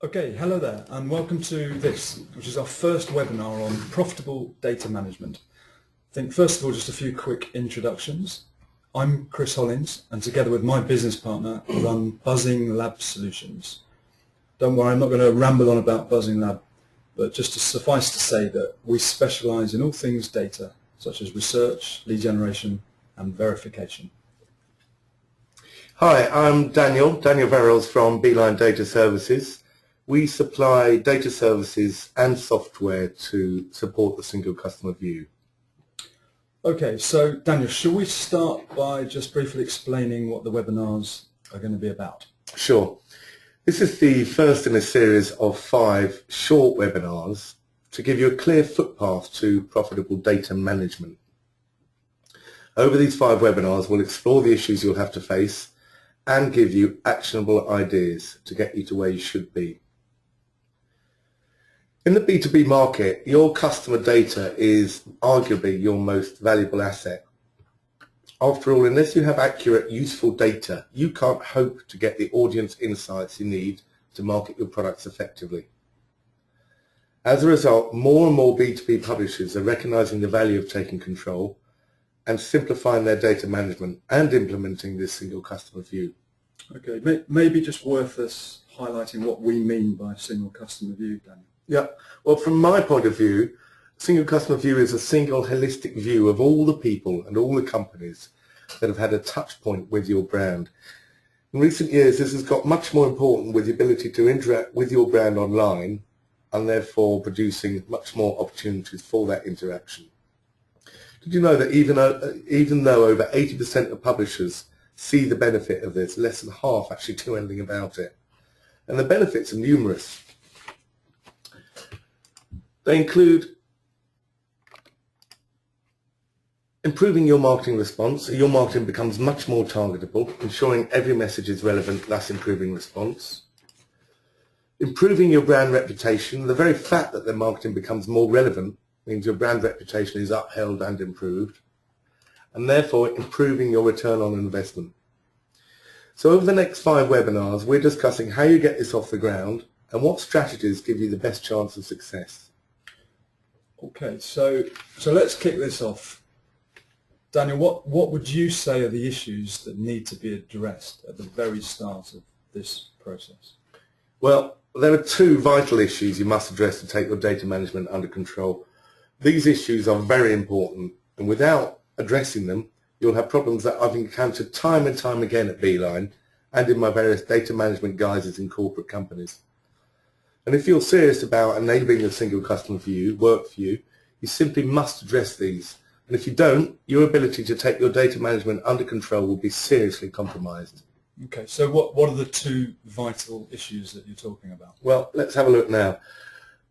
Okay, hello there and welcome to this, which is our first webinar on profitable data management. I think first of all just a few quick introductions. I'm Chris Hollins and together with my business partner I run Buzzing Lab Solutions. Don't worry, I'm not going to ramble on about Buzzing Lab, but just to suffice to say that we specialise in all things data, such as research, lead generation and verification. Hi, I'm Daniel Verrills from Beeline Data Services. We supply data services and software to support the single customer view. Okay, so Daniel, shall we start by just briefly explaining what the webinars are going to be about? Sure. This is the first in a series of 5 short webinars to give you a clear footpath to profitable data management. Over these 5 webinars, we'll explore the issues you'll have to face and give you actionable ideas to get you to where you should be. In the B2B market, your customer data is arguably your most valuable asset. After all, unless you have accurate, useful data, you can't hope to get the audience insights you need to market your products effectively. As a result, more and more B2B publishers are recognizing the value of taking control and simplifying their data management and implementing this single customer view. Okay, maybe just worth us highlighting what we mean by single customer view, Daniel. Yeah, well, from my point of view, single customer view is a single holistic view of all the people and all the companies that have had a touch point with your brand. In recent years, this has got much more important with the ability to interact with your brand online and therefore producing much more opportunities for that interaction. Did you know that even though over 80% of publishers see the benefit of this, less than half actually do anything about it? And the benefits are numerous. They include improving your marketing response, so your marketing becomes much more targetable, ensuring every message is relevant, thus improving response. Improving your brand reputation, the very fact that the marketing becomes more relevant means your brand reputation is upheld and improved, and therefore improving your return on investment. So over the next 5 webinars, we're discussing how you get this off the ground and what strategies give you the best chance of success. Okay, so let's kick this off. Daniel, what would you say are the issues that need to be addressed at the very start of this process? Well, there are 2 vital issues you must address to take your data management under control. These issues are very important, and without addressing them, you'll have problems that I've encountered time and time again at Beeline and in my various data management guises in corporate companies. And if you're serious about enabling a single customer view work for you, you simply must address these. And if you don't, your ability to take your data management under control will be seriously compromised. Okay, so what are the 2 vital issues that you're talking about? Well, let's have a look now.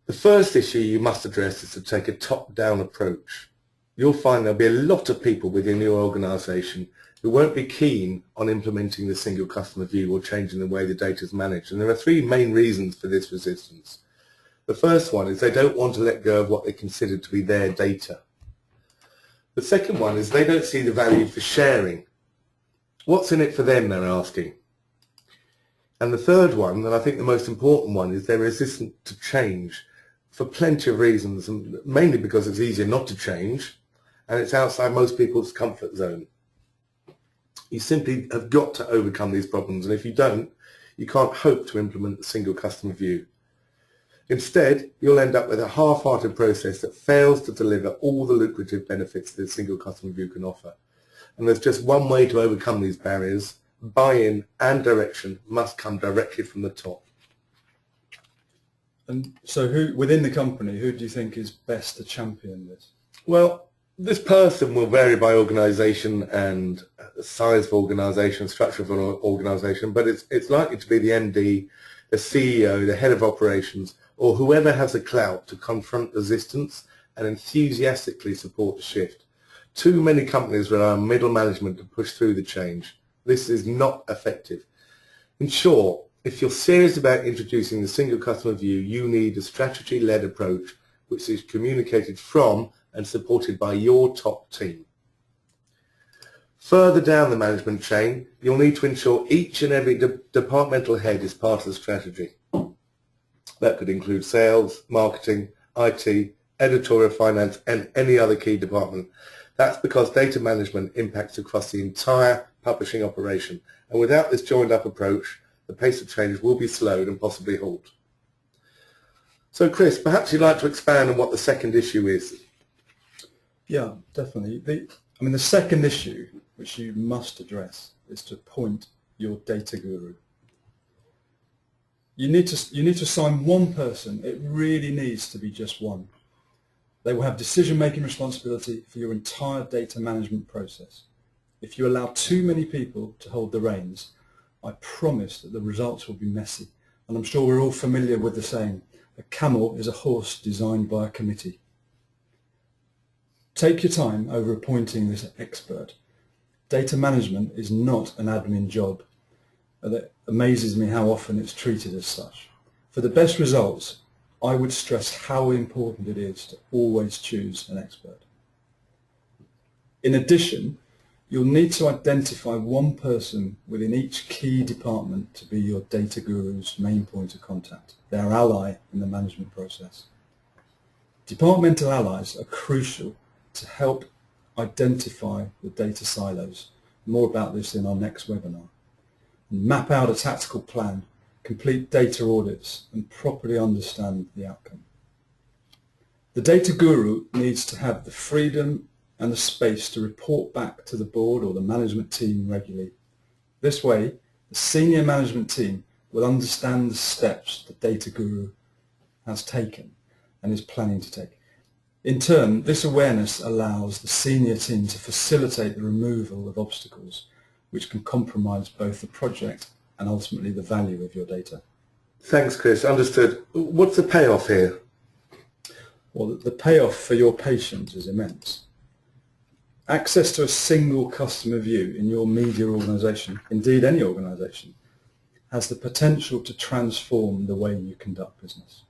The first issue you must address is to take a top-down approach. You'll find there'll be a lot of people within your organization who won't be keen on implementing the single customer view or changing the way the data is managed. And there are 3 main reasons for this resistance. The first one is they don't want to let go of what they consider to be their data. The second one is they don't see the value for sharing. What's in it for them, they're asking. And the third one, and I think the most important one, is they're resistant to change for plenty of reasons, and mainly because it's easier not to change and it's outside most people's comfort zone. You simply have got to overcome these problems, and if you don't, you can't hope to implement the single customer view. Instead, you'll end up with a half-hearted process that fails to deliver all the lucrative benefits that a single customer view can offer. And there's just one way to overcome these barriers. Buy-in and direction must come directly from the top. And so within the company, who do you think is best to champion this? Well, this person will vary by organisation and size of organisation, structure of an organisation, but it's likely to be the MD, the CEO, the head of operations, or whoever has the clout to confront resistance and enthusiastically support the shift. Too many companies rely on middle management to push through the change. This is not effective. In short, if you're serious about introducing the single customer view, you need a strategy-led approach which is communicated from and supported by your top team. Further down the management chain, you'll need to ensure each and every departmental head is part of the strategy. That could include sales, marketing, IT, editorial, finance, and any other key department. That's because data management impacts across the entire publishing operation, and without this joined-up approach, the pace of change will be slowed and possibly halt. So, Chris, perhaps you'd like to expand on what the second issue is. Yeah, definitely. The second issue, which you must address, is to appoint your data guru. You need to assign one person. It really needs to be just one. They will have decision-making responsibility for your entire data management process. If you allow too many people to hold the reins, I promise that the results will be messy. And I'm sure we're all familiar with the saying, a camel is a horse designed by a committee. Take your time over appointing this expert. Data management is not an admin job. It amazes me how often it's treated as such. For the best results, I would stress how important it is to always choose an expert. In addition, you'll need to identify one person within each key department to be your data guru's main point of contact, their ally in the management process. Departmental allies are crucial to help identify the data silos. More about this in our next webinar. Map out a tactical plan, complete data audits, and properly understand the outcome. The data guru needs to have the freedom and the space to report back to the board or the management team regularly. This way, the senior management team will understand the steps the data guru has taken and is planning to take. In turn, this awareness allows the senior team to facilitate the removal of obstacles which can compromise both the project and ultimately the value of your data. Thanks, Chris. Understood. What's the payoff here? Well, the payoff for your patients is immense. Access to a single customer view in your media organisation, indeed any organisation, has the potential to transform the way you conduct business.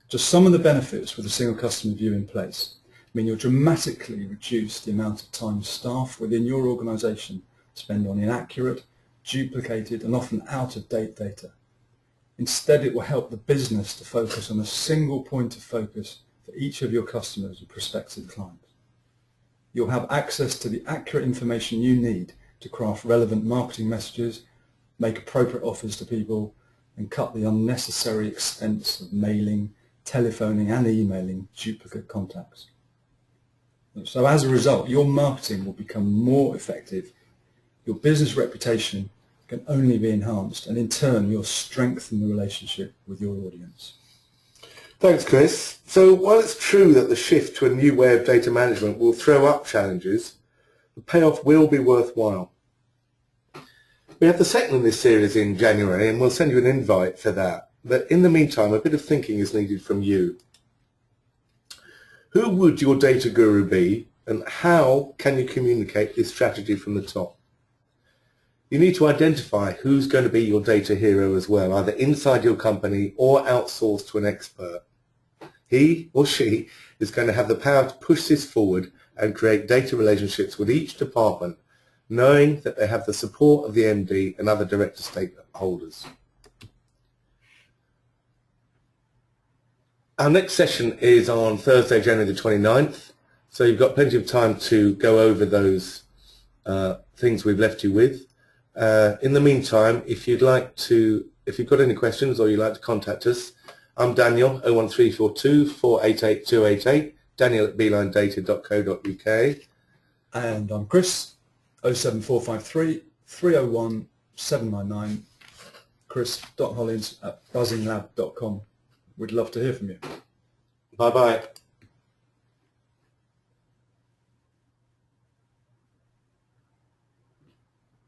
Just some of the benefits with a single customer view in place mean you'll dramatically reduce the amount of time staff within your organisation spend on inaccurate, duplicated and often out-of-date data. Instead, it will help the business to focus on a single point of focus for each of your customers and prospective clients. You'll have access to the accurate information you need to craft relevant marketing messages, make appropriate offers to people, and cut the unnecessary expense of mailing, telephoning and emailing duplicate contacts. So as a result, your marketing will become more effective, your business reputation can only be enhanced, and in turn you'll strengthen the relationship with your audience. Thanks, Chris. So while it's true that the shift to a new way of data management will throw up challenges, the payoff will be worthwhile. We have the second in this series in January, and we'll send you an invite for that. But in the meantime, a bit of thinking is needed from you. Who would your data guru be, and how can you communicate this strategy from the top? You need to identify who's going to be your data hero as well, either inside your company or outsourced to an expert. He or she is going to have the power to push this forward and create data relationships with each department, knowing that they have the support of the MD and other director stakeholders. Our next session is on Thursday, January the 29th, so you've got plenty of time to go over those things we've left you with. In the meantime, if you've got any questions or you'd like to contact us, I'm Daniel, 01342 488 288, daniel@beelinedata.co.uk. And I'm Chris, 07453 301 799, chris.hollins@buzzinglab.com. We'd love to hear from you. Bye-bye.